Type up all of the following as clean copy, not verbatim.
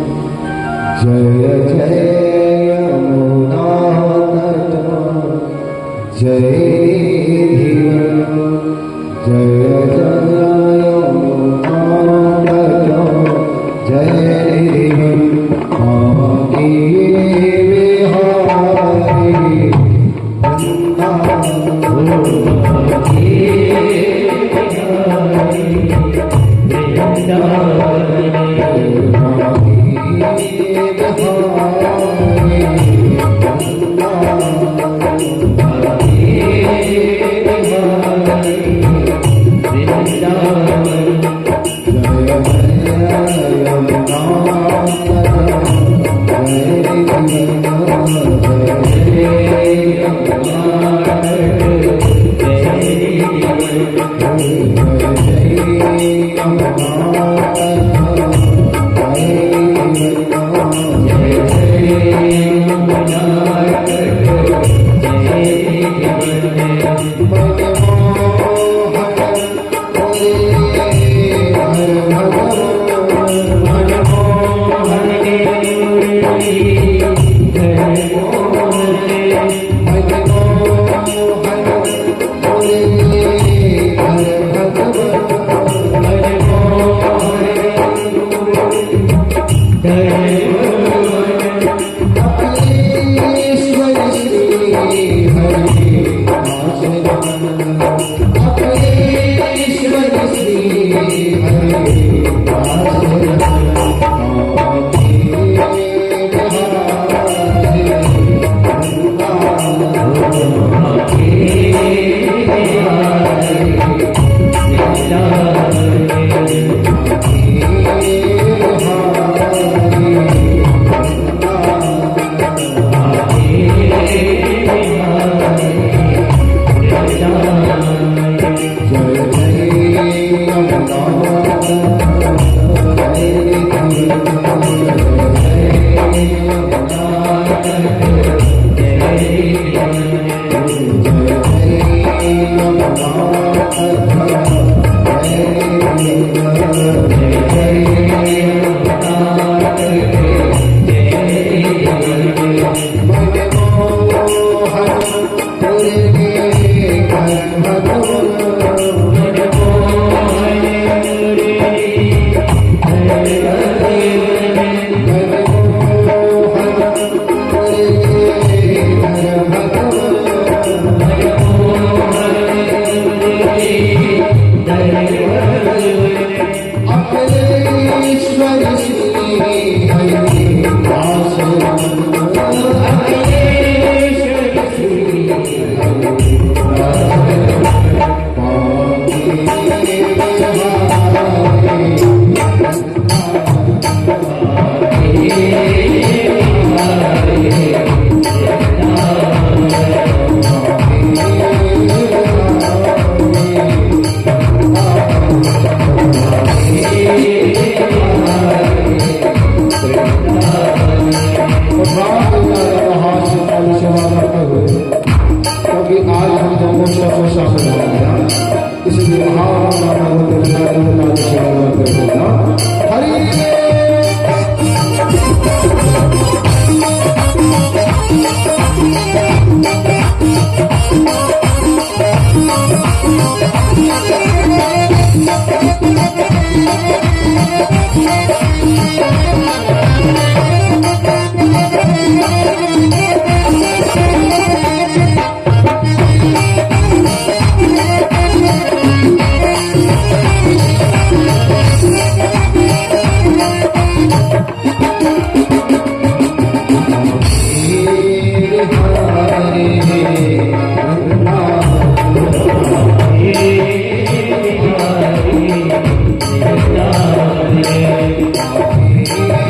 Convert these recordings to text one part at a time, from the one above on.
जय जय यमुना तट जय धीवर जय जय यमुना तट जय धीवर आगे बिहारी Hare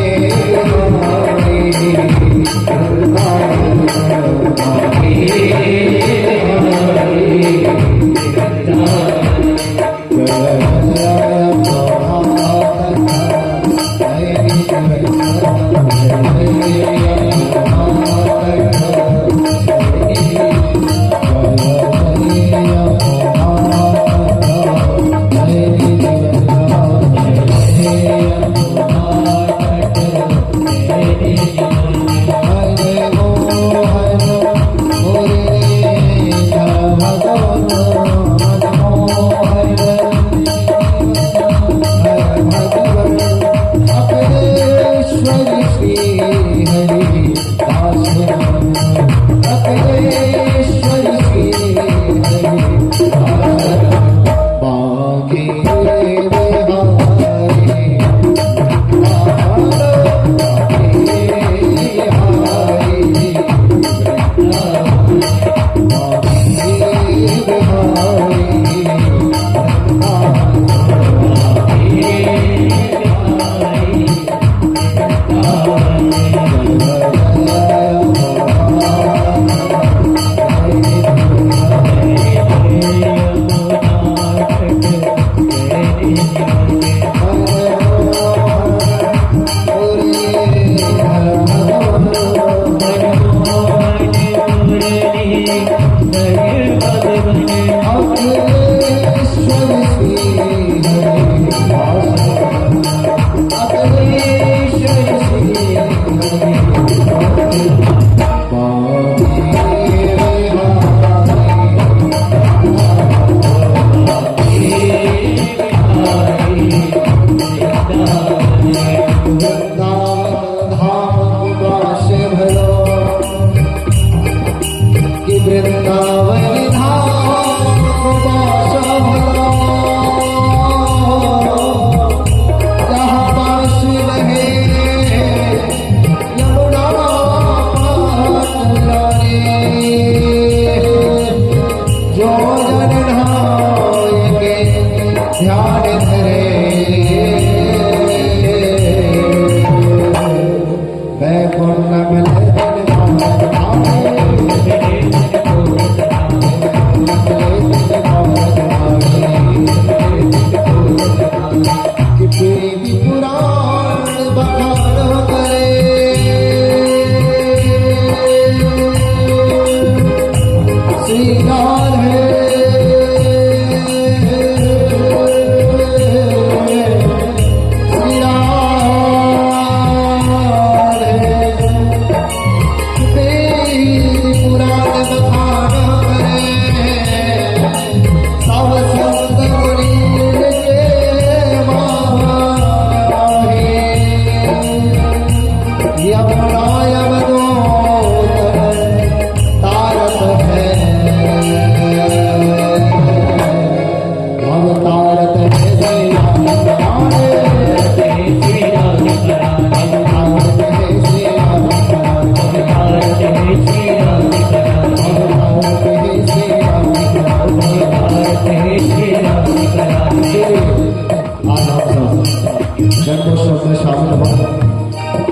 जन्मोत्सव में शामिल हो।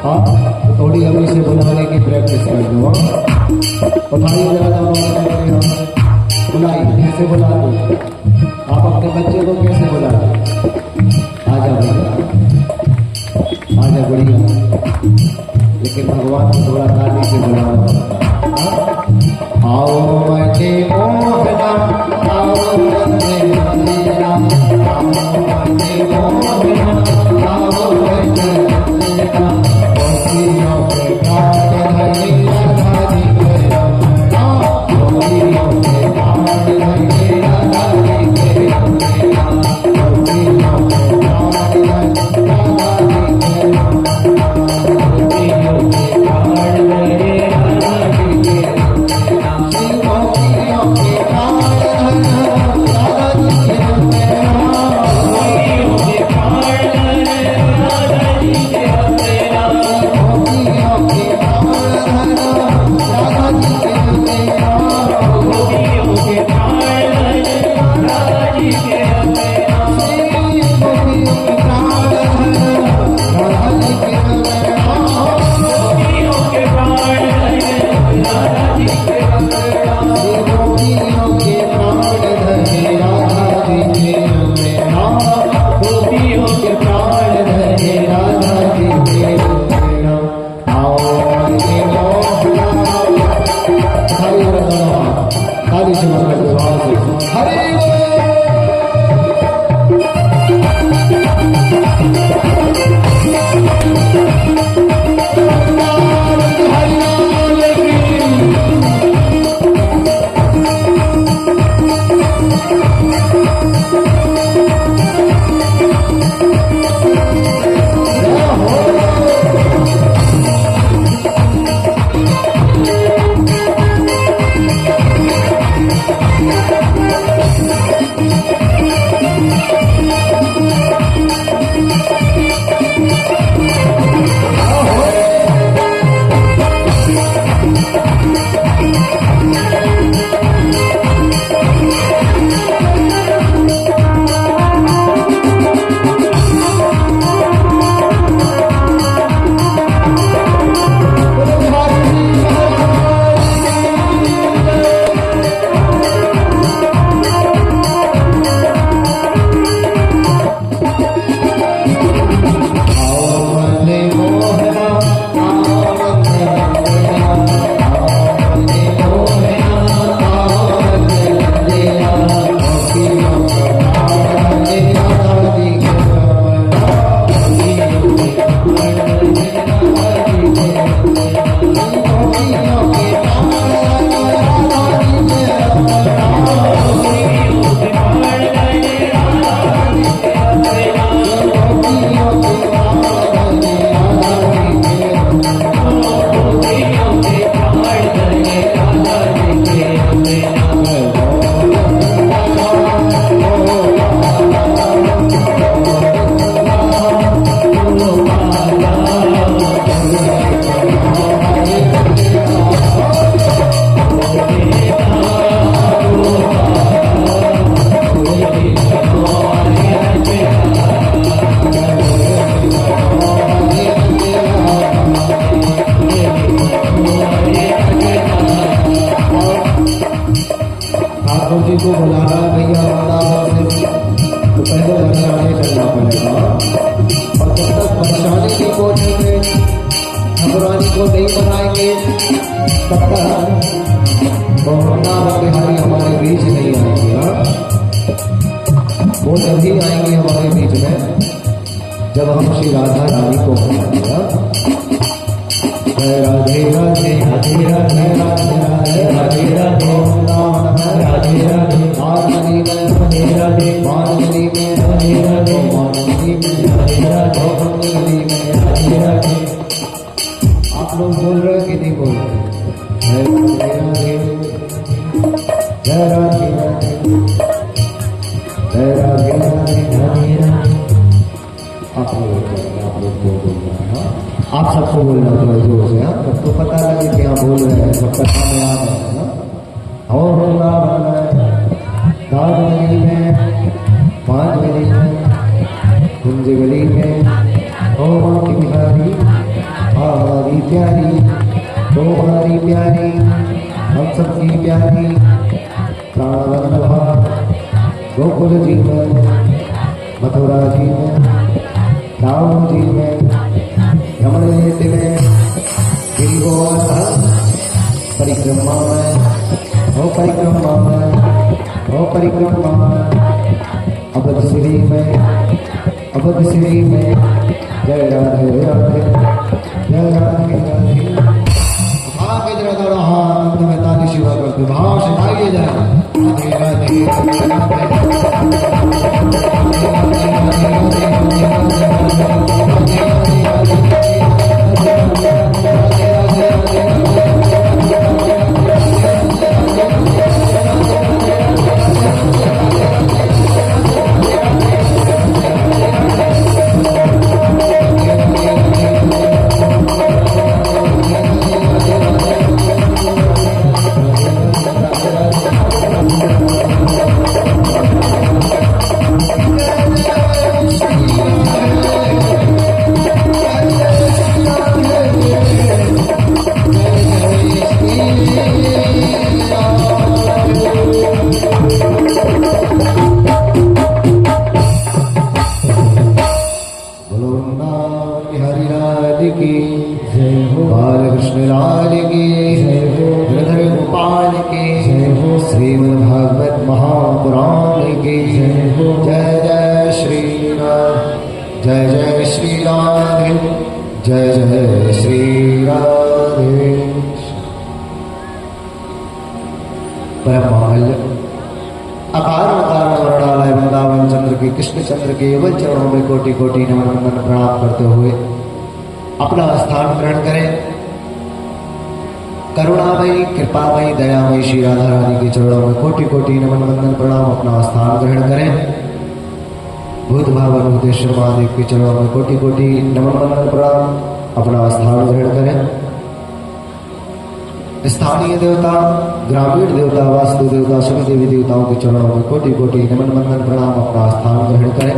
हाँ, थोड़ी अभी से बुलाने की प्रैक्टिस कर दो। उठाइए जरा बुलाइए, कैसे बुला दो आप अपने बच्चे को, कैसे बुला दो? आजा भैया, आजा बढ़िया, लेकिन भगवान को थोड़ा ताली से बुलाना पड़ता। आओ मचे मोहना, आओ मचे मोहना, आओ मचे मोहना, आओ मचे मोहना, खुशियों के घाट धरे राधा जी के रमना, खुशियों के घाट धरे राधा जी के रमना, खुशियों के घाट धरे राधा जी के रमना, खुशियों के घाट धरे राधा जी के रमना, खुशियों के घाट धरे राधा जी के रमना, खुशियों के घाट धरे राधा जी के रमना, खुशियों के घाट धरे राधा जी के रमना, खुशियों के घाट धरे राधा जी के रमना, खुशियों के घाट धरे राधा जी के रमना, खुशियों के घाट धरे राधा जी के रमना, खुशियों के घाट धरे राधा जी के रमना, खुशियों के घाट धरे राधा जी के रमना। आओ मचे मोहना, ताली बजाओ, ताली से मंगल विवाह से हरे ठाकुर जी को बुलाना भैया वृंदावन से, तो पहले बरसाने चलना पड़ेगा। और जब तक बरसाने की कोशिश में ठाकुरानी को नहीं बनाएंगे, तब तक वृंदावन बिहारी हमारे बीच नहीं आएंगे। वो तभी आएंगे हमारे बीच में जब हम श्री राधा रानी को बुलाएंगे। राधे राधे राधे राधे राधे राधे राधे राधे राधे मानवनी में राधे राधे मानवनी में राधे राधे मानवनी में राधे राधे मानवनी में राधे राधे। आप लोग बोल रहे कि नहीं बोल रहे? राधे राधे राधे राधे राधे राधे राधे। आप लोग बोल रहे हैं, आप सबको बोलना थोड़ा जोर से। हाँ, सबको पता लगे कि आप बोल रहे हैं, सब कथा में आ रहे हैं ना। और होगा दाद गली में, पाँच गली में, कुंज गली में, ओ माँ की बिहारी हमारी प्यारी, तुम्हारी प्यारी हम सबकी प्यारी, प्राणवल्लभा गोकुल जी में, मथुरा जी में, राम जी में, रमणीति में, गिरिगोवर्धन परिक्रमा में, हो परिक्रमा में, हो परिक्रमा में, अवध श्री में, अवध श्री में, जय राधे राधे, जय राधे राधे। आगे जरा दौड़ा हाथ में ताली शिवा करते भाव से गाइए जाए राधे कृष्णचंद्र के युगल चरणों में कोटि कोटि नमन वंदन प्रणाम करते हुए अपना स्थान ग्रहण करें। करुणामयी कृपामयी दयामयी श्री राधा रानी के चरणों में कोटि कोटि नमन वंदन प्रणाम अपना स्थान ग्रहण करें। भूत भावन भूतेश्वर महादेव के चरणों में कोटि कोटि नमन वंदन प्रणाम अपना स्थान ग्रहण करें। स्थानीय देवता, ग्रामीण देवता, वास्तु देवता, सभी देवी देवताओं के चरणों में कोटि कोटि नमन वंदन प्रणाम अपना स्थान ग्रहण करें।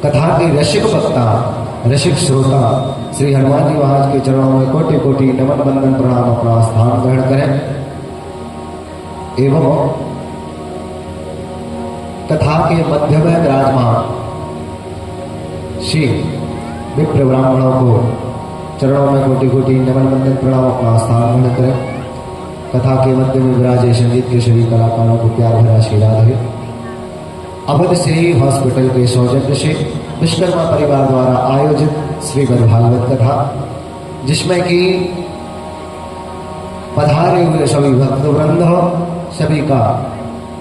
कथा के रसिक वक्ता, रसिक श्रोता श्री हनुमान जी महाराज के चरणों में कोटि कोटि नमन वंदन प्रणाम अपना स्थान ग्रहण करें। एवं कथा के मध्य में विराजमान श्री विप्र ब्राह्मणों को चरणों में कोटि कोटि नमन वंदन प्रणाम अपना स्थान ग्रहण करें। कथा के मध्य में विराजे संगीत के सभी कलाकारों को प्यार भरा श्री राधे। अवध श्री हॉस्पिटल के सौजन्य से विश्वकर्मा परिवार द्वारा आयोजित श्रीमद् भागवत कथा, जिसमें कि पधारे हुए सभी भक्त वृंद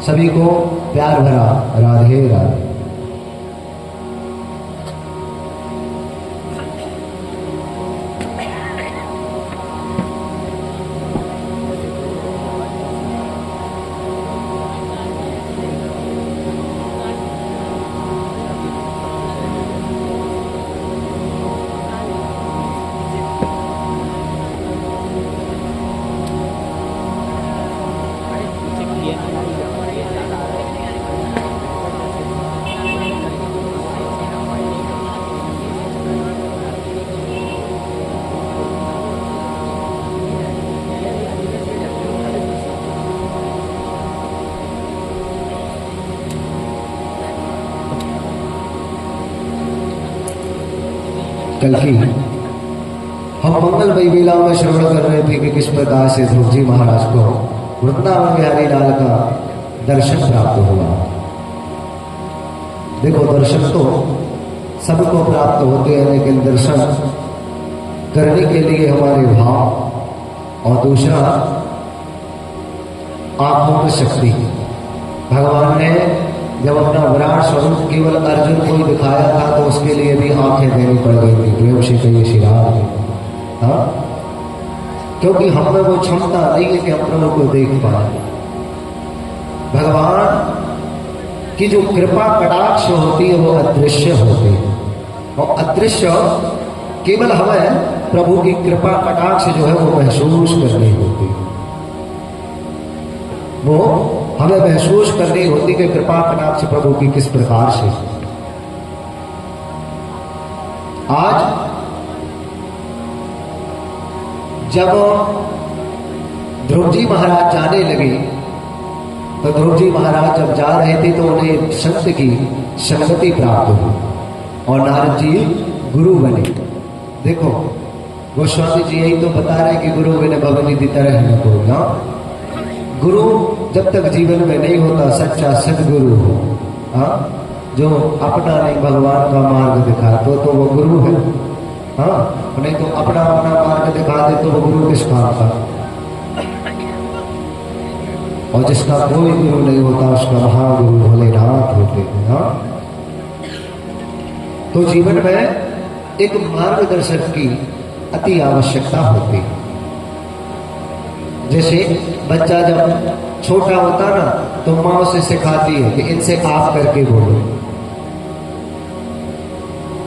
सभी को प्यार भरा राधे राधे। कल की हम मंगल बेला में श्रवण कर रहे थे कि किस प्रकार से ध्रुव जी महाराज को वृंदावन बिहारी लाल का दर्शन प्राप्त हुआ। देखो, दर्शन तो सबको प्राप्त होते हैं, लेकिन दर्शन करने के लिए हमारे भाव और दूसरा आंखों की शक्ति। भगवान ने जब अपना विराट स्वरूप केवल अर्जुन को ही दिखाया था तो उसके लिए भी आंखें देनी पड़ गई थी। प्रेम से कहिए श्री राम। हाँ, क्योंकि हम में वो क्षमता नहीं है कि हम प्रभु को देख पाए। भगवान की जो कृपा कटाक्ष होती है वो अदृश्य होती है, और अदृश्य केवल हमें प्रभु की कृपा कटाक्ष जो है वो महसूस करनी होती है। वो हमें महसूस करनी होती कि कृपा कटाक्ष प्रभु की किस प्रकार से। आज जब ध्रुव जी महाराज जाने लगे तो ध्रुव जी महाराज जब जा रहे थे तो उन्हें संत की संगति प्राप्त हुई और नारद जी गुरु बने। देखो गोस्वामी जी यही तो बता रहे कि गुरु बिन भवनिधि तरह न कोई ना। गुरु जब तक जीवन में नहीं होता सच्चा सदगुरु हो, हाँ, जो अपना नहीं भगवान का मार्ग दिखा तो वो गुरु है। हाँ, नहीं तो अपना अपना मार्ग दिखा दे तो वो गुरु किस काम का। और जिसका कोई गुरु नहीं होता उसका महागुरु भोलेनाथ होते हैं। हाँ, तो जीवन में एक मार्गदर्शक की अति आवश्यकता होती है। जैसे बच्चा जब छोटा होता ना तो माँ उसे सिखाती है कि इनसे आप करके बोलो।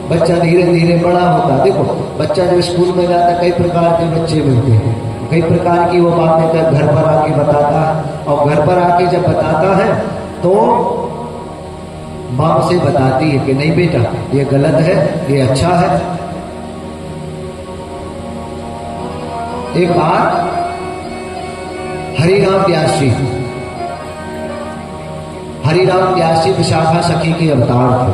बच्चा धीरे धीरे बड़ा होता, देखो बच्चा जब स्कूल में जाता कई प्रकार के बच्चे मिलते हैं, कई प्रकार की वो बातें घर पर आके बताता है और घर पर आके जब बताता है तो माँ से बताती है कि नहीं बेटा ये गलत है, ये अच्छा है। एक बार हरिराम व्यास जी विशाखा सखी के अवतार थे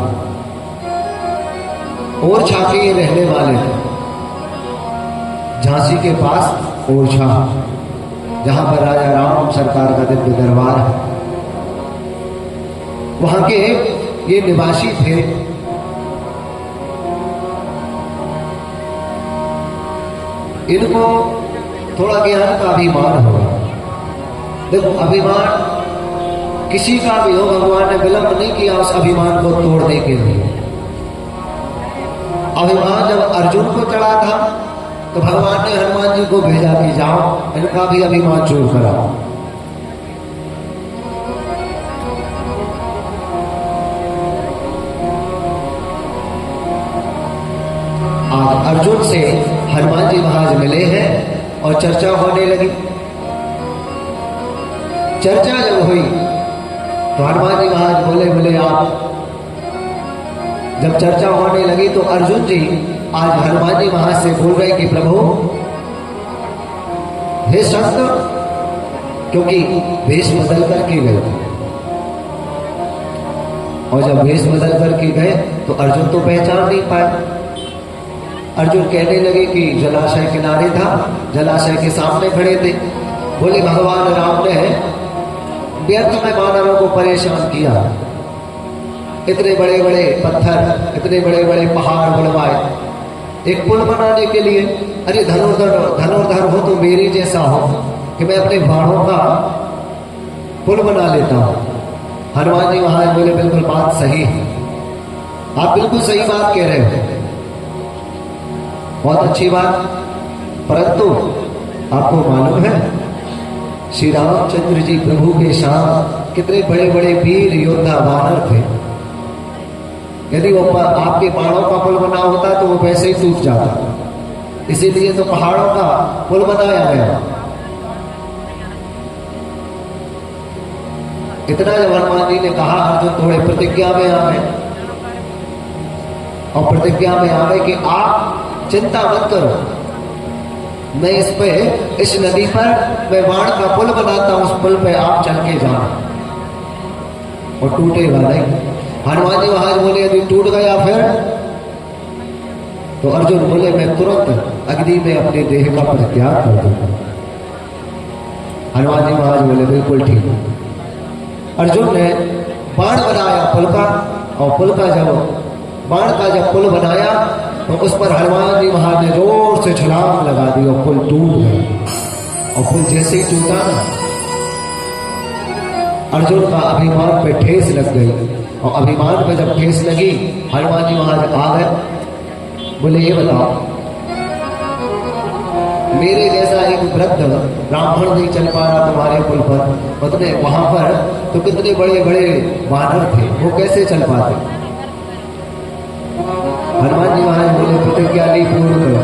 और छाके ये रहने वाले थे। झांसी के पास ओरछा, जहां पर राजा राम सरकार का दिव्य दरबार है, वहां के ये निवासी थे। इनको थोड़ा ज्ञान का अभिमान होगा। देखो अभिमान किसी का भी हो, भगवान ने विलंब नहीं किया उस अभिमान को तोड़ने के लिए। अभिमान जब अर्जुन को चढ़ा था तो भगवान ने हनुमान जी को भेजा कि जाओ इनका भी अभिमान चूर कराओ। आज अर्जुन से हनुमान जी महाराज मिले हैं और चर्चा होने लगी। चर्चा जब हुई तो हनुमान जी महाराज बोले आप। जब चर्चा होने लगी तो अर्जुन जी आज हनुमान जी महाराज से बोल रहे कि प्रभु हे संत, क्योंकि भेष बदल करके गए थे और जब भेष बदल करके गए तो अर्जुन तो पहचान नहीं पाए। अर्जुन कहने लगे कि जलाशय किनारे था, जलाशय के सामने खड़े थे। बोले भगवान राम ने व्यर्थ में वानरों को परेशान किया, इतने बड़े बड़े पत्थर, इतने बड़े बड़े पहाड़ बनवाए एक पुल बनाने के लिए। अरे धनुर्धर हो तो मेरी जैसा हो कि मैं अपने बाणों का पुल बना लेता हूं। हनुमान जी महाराज बोले बिल्कुल बात सही है, आप बिल्कुल सही बात कह रहे हो, बहुत अच्छी बात। परंतु आपको मालूम है श्री रामचंद्र जी प्रभु के साथ कितने बड़े बड़े वीर योद्धा वानर थे। यदि वो आपके बाणों का पुल बना होता तो वो वैसे ही टूट जाता, इसीलिए तो पहाड़ों का पुल बनाया गया। इतना जब हनुमान जी ने कहा अर्जुन थोड़े प्रतिज्ञा में आ गए और प्रतिज्ञा में आ गए कि आप चिंता मत करो, मैं इस नदी पर मैं बाण का पुल बनाता हूं, उस पुल पे आप चल के जाना और टूटेगा नहीं। हनुमान जी महाराज बोले यदि टूट गया फिर? तो अर्जुन बोले मैं तुरंत अग्नि में अपने देह का परित्याग कर दूंगा। हनुमान जी महाराज बोले बिल्कुल ठीक। अर्जुन ने बाण बनाया पुल का, और पुल का जब पुल बनाया तो उस पर हनुमान जी महाराज ने जोर से छलांग लगा दी और पुल टूट गया। और पुल जैसे ही टूटा ना, अर्जुन का अभिमान पे ठेस लग गई, और अभिमान पे जब ठेस लगी हनुमान जी महाराज आ गए। बोले ये बताओ, मेरे जैसा एक वृद्ध ब्राह्मण नहीं चल पा रहा तुम्हारे पुल पर, उतने वहां पर तो कितने बड़े बड़े वानर थे, वो कैसे चल पाते? हनुमान जी महाराज बोले प्रतिज्ञा ली पूर्ण करो।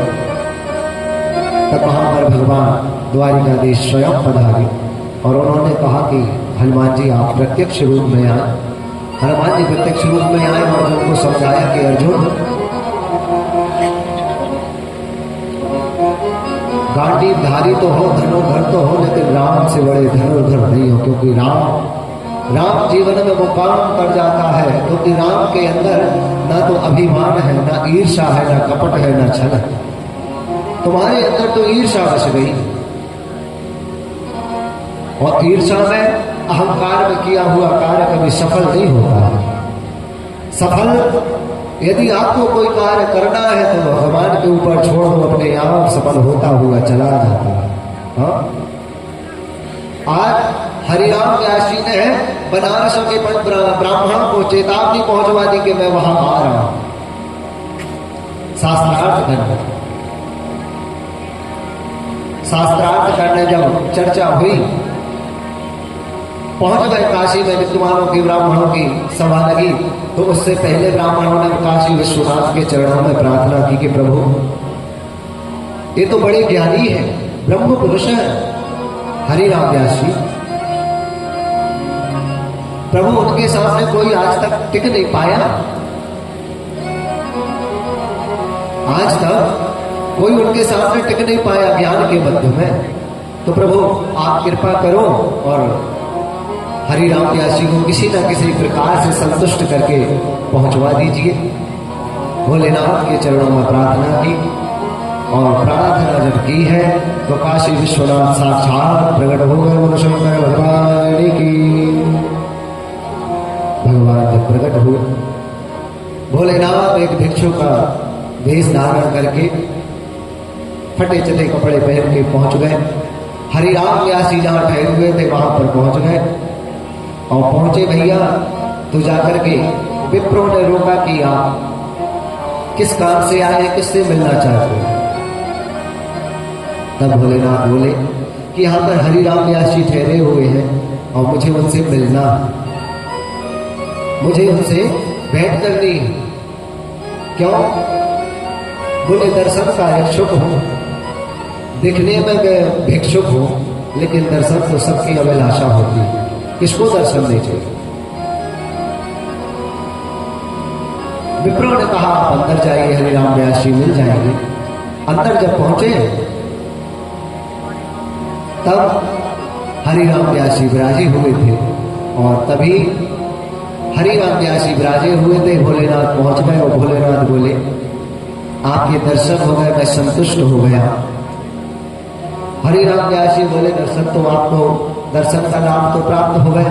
तब वहां पर भगवान द्वारिकाधीश स्वयं पधारे और उन्होंने कहा कि हनुमान जी आप प्रत्यक्ष रूप में आए। हनुमान जी प्रत्यक्ष रूप में आए और उनको समझाया कि अर्जुन गांडीवधारी तो हो, धनुर्धर तो हो, लेकिन राम से बड़े धनुर्धर नहीं हो, क्योंकि राम जीवन में मुकाम कर जाता है, क्योंकि राम के अंदर ना तो अभिमान है, ना ईर्षा है, ना कपट है, ना छल है। तुम्हारे अंदर तो ईर्षा बस गई, और ईर्षा में अहंकार में किया हुआ कार्य कभी सफल नहीं होता है। सफल यदि आपको कोई कार्य करना है तो भगवान के ऊपर छोड़ दो, अपने आप सफल होता हुआ चला जाता है। हाँ? आज हरिराम व्यास जी ने बनारस के ब्राह्मणों को चेतावनी पहुंचवा दी कि मैं वहां आ रहा हूं शास्त्रार्थ करने। जब चर्चा हुई, पहुंच गए काशी में, विद्वानों की ब्राह्मणों की सभा लगी, तो उससे पहले ब्राह्मणों ने काशी विश्वनाथ के चरणों में प्रार्थना की कि प्रभु, ये तो बड़े ज्ञानी है, ब्रह्म पुरुष है हरिराम व्यास जी, प्रभु उनके सामने कोई आज तक टिक नहीं पाया, आज तक कोई उनके सामने टिक नहीं पाया ज्ञान के मध्य में, तो प्रभु आप कृपा करो और हरिराम व्यास जी को किसी न किसी प्रकार से संतुष्ट करके पहुंचवा दीजिए। भोलेनाथ के चरणों में प्रार्थना की, और प्रार्थना जब की है तो काशी विश्वनाथ साक्षात प्रकट हो गए। बोलो शंकर भगवान की। भगवान जब प्रकट हुए, भोलेनाथ एक भिक्षु का वेश धारण करके फटे चले कपड़े पहन के पहुंच गए। हरिराम व्यास जी जहां ठहरे हुए थे वहां पर पहुंच गए, और पहुंचे भैया तो जाकर के विप्रों ने रोका कि आप किस काम से आए, किससे मिलना चाहते हैं। तब भोलेनाथ बोले कि यहां पर हरिराम व्यास जी ठहरे हुए हैं और मुझे उनसे मिलना, मुझे उनसे भेंट करनी है। क्यों? बोले दर्शन का इच्छुक हूं, दिखने में मैं भिक्षुक हूं, लेकिन दर्शन तो सबकी अभिलाषा होती है, किसको दर्शन नहीं चाहिए। विप्रो ने कहा आप अंदर जाइए, हरिराम व्यास जी मिल जाएंगे। अंदर जब पहुंचे तब हरिराम व्यास जी विराजे हुए थे, और तभी हरिराम व्यास जी विराजे हुए थे, भोलेनाथ पहुंच गए, और भोलेनाथ बोले आपके दर्शन हो गए, मैं संतुष्ट हो गया। हरिराम व्यास जी बोले दर्शन तो आपको, दर्शन का नाम तो प्राप्त हो गए,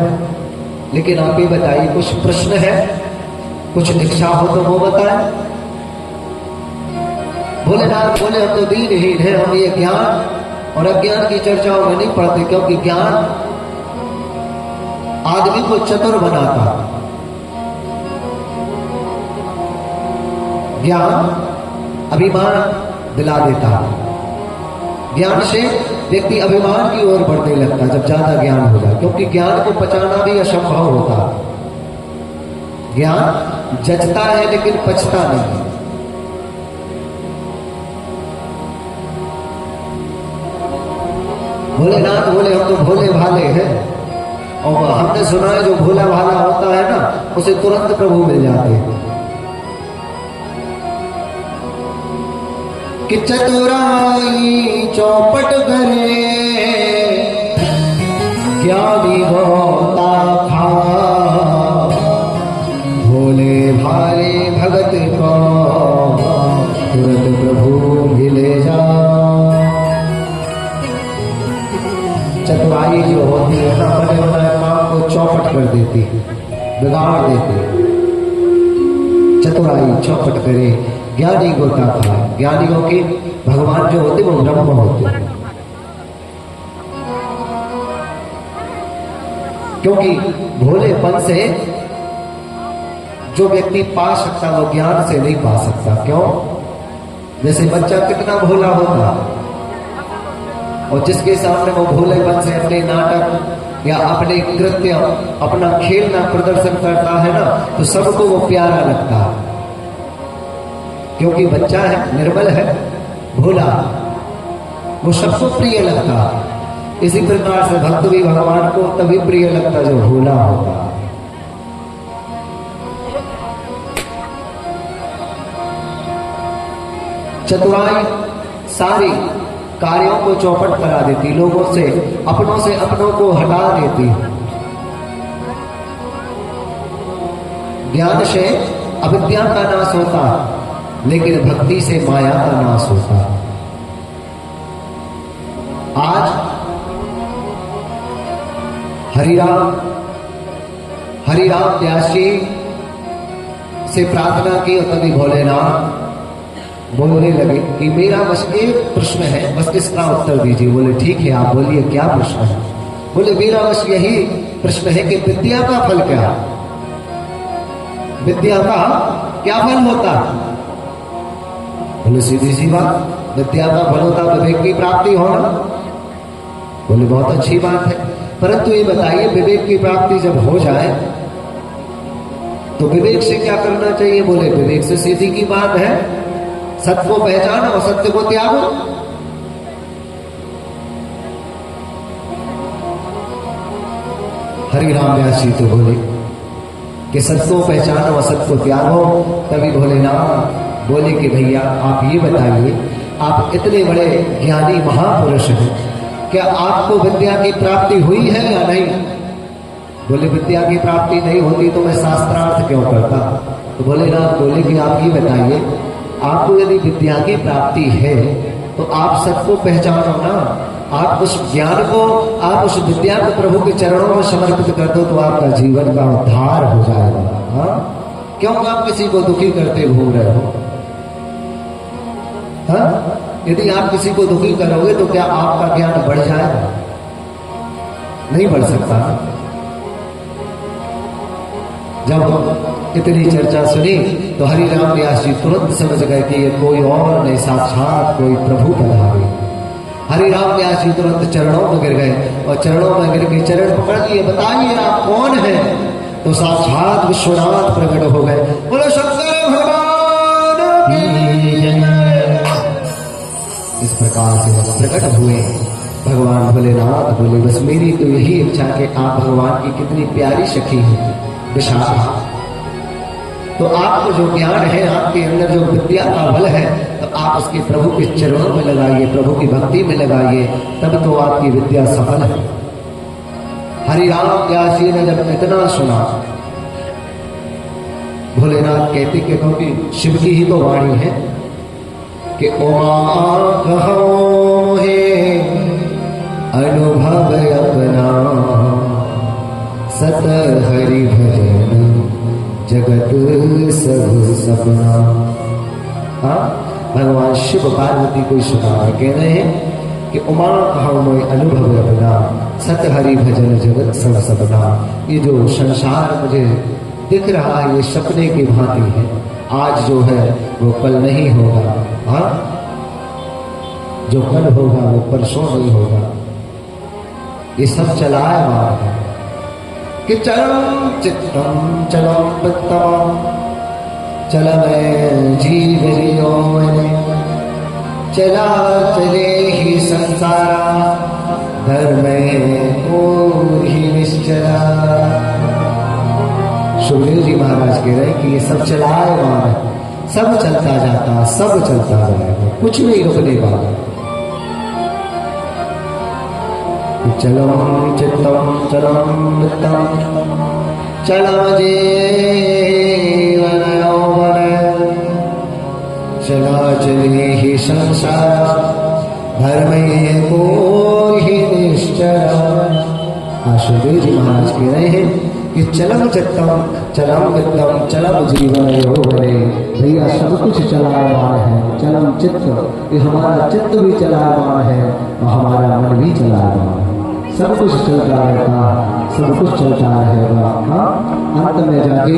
लेकिन आप ये बताइए कुछ प्रश्न है, कुछ इच्छा हो तो वो बताएं। भोलेनाथ बोले हम तो दीनहीन है, हम ये ज्ञान और अज्ञान की चर्चाओं में नहीं पढ़ते, क्योंकि ज्ञान आदमी को चतुर बनाता, ज्ञान अभिमान दिला देता, ज्ञान से व्यक्ति अभिमान की ओर बढ़ने लगता जब ज्यादा ज्ञान हो जाए, क्योंकि ज्ञान को पचाना भी असंभव होता। ज्ञान जचता है लेकिन पचता नहीं। भोलेनाथ बोले हम तो भोले भाले हैं, और हमने सुना है जो भोला भाला होता है ना, उसे तुरंत प्रभु मिल जाते हैं। कि चतुराई चौपट करे, ज्ञानी होता खा, भोले भाले भगत को तुरंत प्रभु मिले जा। चतुराई जो होती है ना, बने बनाए काम को चौपट कर देती है, बिगाड़ देती है। चतुराई चौपट करे, ज्ञानी गोता खाए। ज्ञानियों के भगवान जो होते वो ब्रह्म होते हैं, क्योंकि भोलेपन से जो व्यक्ति पा सकता वो ज्ञान से नहीं पा सकता। क्यों? जैसे बच्चा कितना भोला होता, और जिसके सामने वो भोलेपन से अपने नाटक या अपने कृत्य, अपना खेलना प्रदर्शन करता है ना, तो सबको वो प्यारा लगता है, क्योंकि बच्चा है, निर्मल है, भोला, वो सबको प्रिय लगता। इसी प्रकार से भक्त भी भगवान को तभी प्रिय लगता जो भोला होगा। चतुराई सारी कार्यों को चौपट करा देती, लोगों से अपनों को हटा देती। ज्ञान से अविद्या का नाश होता, लेकिन भक्ति से माया का नाश होता। आज हरिराम व्यास जी से प्रार्थना की और तभी भोलेनाथ बोलने लगे कि मेरा बस एक प्रश्न है, बस इसका उत्तर दीजिए। बोले ठीक है, आप बोलिए क्या प्रश्न है। बोले मेरा बस यही प्रश्न है कि विद्या का फल क्या है, विद्या का क्या फल होता है। बोले सीधी सी बात, विद्या का फल होता विवेक की प्राप्ति होना। बोले बहुत अच्छी बात है, परंतु ये बताइए विवेक की प्राप्ति जब हो जाए तो विवेक से क्या करना चाहिए। बोले विवेक से सीधी की बात है, सत्य को पहचानो और सत्य को त्यागो। हरिराम व्यास जी तो बोले कि सत्य को पहचानो और सत्य को त्यागो। तभी भोलेनाथ बोले कि भैया आप ये बताइए, आप इतने बड़े ज्ञानी महापुरुष हैं, क्या आपको विद्या की प्राप्ति हुई है या नहीं। बोले विद्या की प्राप्ति नहीं होती तो मैं शास्त्रार्थ क्यों करता। तो भोलेनाथ बोले कि आप ये बताइए, आपको यदि विद्या की प्राप्ति है तो आप सबको पहचानो ना, आप उस ज्ञान को, आप उस विद्या को प्रभु के चरणों में समर्पित कर दो तो आपका जीवन का उद्धार हो जाएगा। हाँ, क्यों आप किसी को दुखी करते घूम रहे हो। हाँ, यदि आप किसी को दुखी करोगे तो क्या आपका ज्ञान बढ़ जाएगा, नहीं बढ़ सकता। जब इतनी चर्चा सुनी तो हरिराम व्यास जी तुरंत समझ गए कि ये कोई और नहीं, साक्षात कोई प्रभु पधारे। हरिराम व्यास जी तुरंत चरणों में गिर गए और चरणों में गिर के चरण पकड़ लिए, बताइए आप कौन है। तो साक्षात विश्वनाथ प्रकट हो गए। बोलो शंकर भगवान की जय। इस प्रकार से वह प्रकट हुए भगवान भोलेनाथ। बोले बस मेरी तो यही इच्छा कि आप भगवान की कितनी प्यारी सखी है विशाखा, तो आपको जो ज्ञान है, आपके अंदर जो विद्या का बल है, तो आप उसके प्रभु के चरणों में लगाइए, प्रभु की भक्ति में लगाइए, तब तो आपकी विद्या सफल है। हरिराम व्यास जी ने जब इतना सुना, भोलेनाथ कहते कि क्योंकि शिव की ही तो वाणी है कि उमा कहो हे अनुभव अपना, सत हरि भजन जगत सब सपना। हाँ, भगवान शिव पार्वती को सुना कह रहे हैं कि उमा कहो मैं अनुभव अपना, सत हरि भजन जगत सब सपना। ये जो संसार मुझे दिख रहा है ये सपने की भांति है, आज जो है वो कल नहीं होगा। हाँ, जो कल होगा वो परसों नहीं होगा। ये सब चलायमान है कि चलम चित्तम चलम वित्तम चलम जीवो, चला चले ही संसारा धर्म को ही निश्चला। सुखदेव जी महाराज कह रहे हैं कि ये सब चलायमान है, सब चलता जाता, सब चलता जाएगा, कुछ नहीं रुकने वाला। चलम चित्तम चलम वित्तम चलम जीवन यौवन, चला चले ही संसार धर्म को ही निश्चल। सुखदेव जी महाराज कह रहे हैं कि चलम चित्तम चलम वित्तम चलम जीवन यौवन। भैया सब कुछ चलायमान है, चलम चित्त, ये हमारा चित्त भी चलायमान है और हमारा मन भी चलायमान है। सब कुछ चलता रहता, सब कुछ चलता रहेगा। हाँ, अंत में जाके